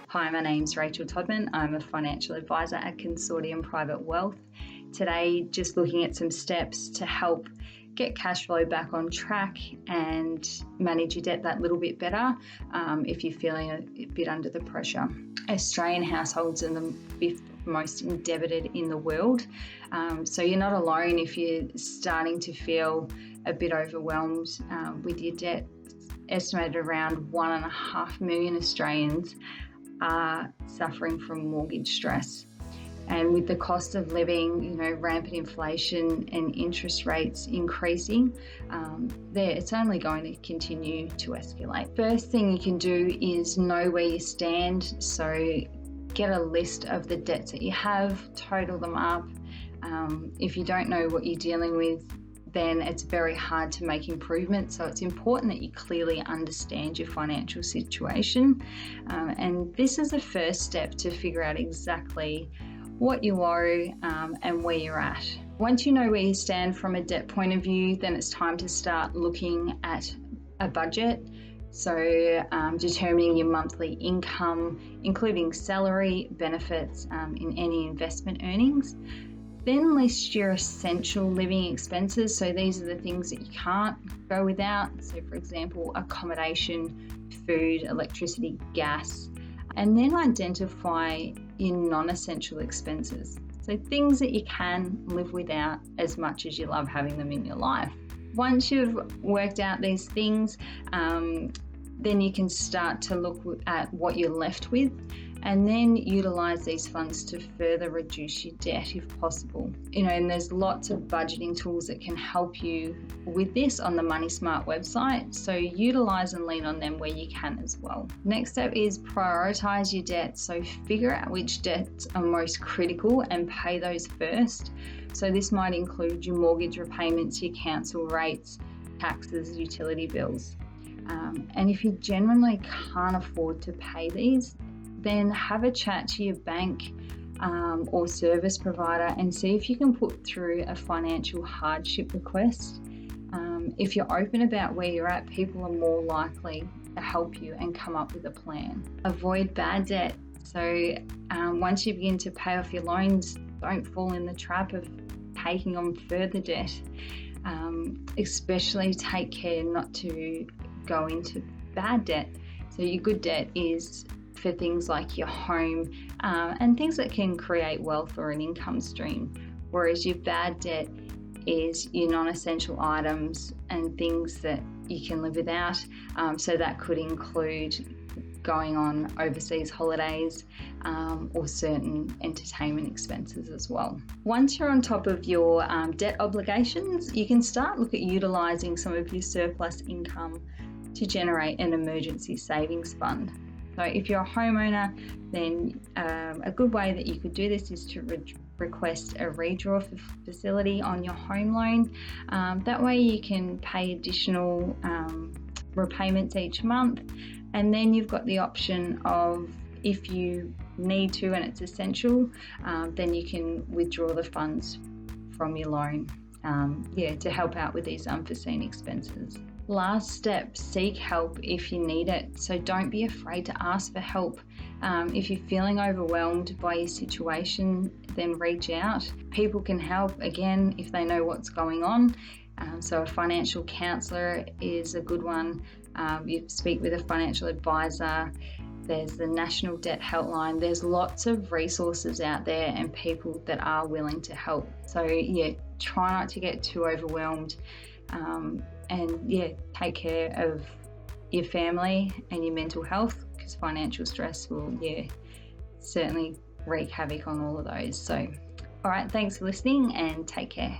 Hi, my name's Rachael Todman. I'm a financial advisor at Consortium Private Wealth. Today, just looking at some steps to help get cash flow back on track and manage your debt that little bit better if you're feeling a bit under the pressure. Australian households are the fifth most indebted in the world. So you're not alone if you're starting to feel a bit overwhelmed with your debt. Estimated around 1.5 million Australians are suffering from mortgage stress. And with the cost of living, rampant inflation and interest rates increasing, it's only going to continue to escalate. First thing you can do is know where you stand. So get a list of the debts that you have, total them up. If you don't know what you're dealing with, then it's very hard to make improvements. So it's important that you clearly understand your financial situation. And this is the first step to figure out exactly what you owe and where you're at. Once you know where you stand from a debt point of view, then it's time to start looking at a budget. So determining your monthly income, including salary, benefits, in any investment earnings. Then list your essential living expenses. So these are the things that you can't go without. So for example, accommodation, food, electricity, gas. And then identify your non-essential expenses. So things that you can live without as much as you love having them in your life. Once you've worked out these things, then you can start to look at what you're left with and then utilize these funds to further reduce your debt if possible. And there's lots of budgeting tools that can help you with this on the Money Smart website. So utilize and lean on them where you can as well. Next step is prioritize your debt. So figure out which debts are most critical and pay those first. So this might include your mortgage repayments, your council rates, taxes, utility bills. And if you genuinely can't afford to pay these, then have a chat to your bank or service provider and see if you can put through a financial hardship request. If you're open about where you're at, people are more likely to help you and come up with a plan. Avoid bad debt. So once you begin to pay off your loans, don't fall in the trap of taking on further debt. Especially take care not to go into bad debt. So your good debt is for things like your home and things that can create wealth or an income stream, whereas your bad debt is your non-essential items and things that you can live without. So that could include going on overseas holidays or certain entertainment expenses as well. Once you're on top of your debt obligations, you can start look at utilising some of your surplus income to generate an emergency savings fund. So if you're a homeowner, then a good way that you could do this is to request a redraw facility on your home loan. That way you can pay additional repayments each month, and then you've got the option of, if you need to and it's essential, then you can withdraw the funds from your loan to help out with these unforeseen expenses. Last step, seek help if you need it. So don't be afraid to ask for help. If you're feeling overwhelmed by your situation, then reach out. People can help, again, if they know what's going on. So a financial counsellor is a good one. You speak with a financial advisor. There's the National Debt Helpline. There's lots of resources out there and people that are willing to help. So try not to get too overwhelmed. And take care of your family and your mental health, because financial stress will certainly wreak havoc on all of those. So all right, thanks for listening and take care.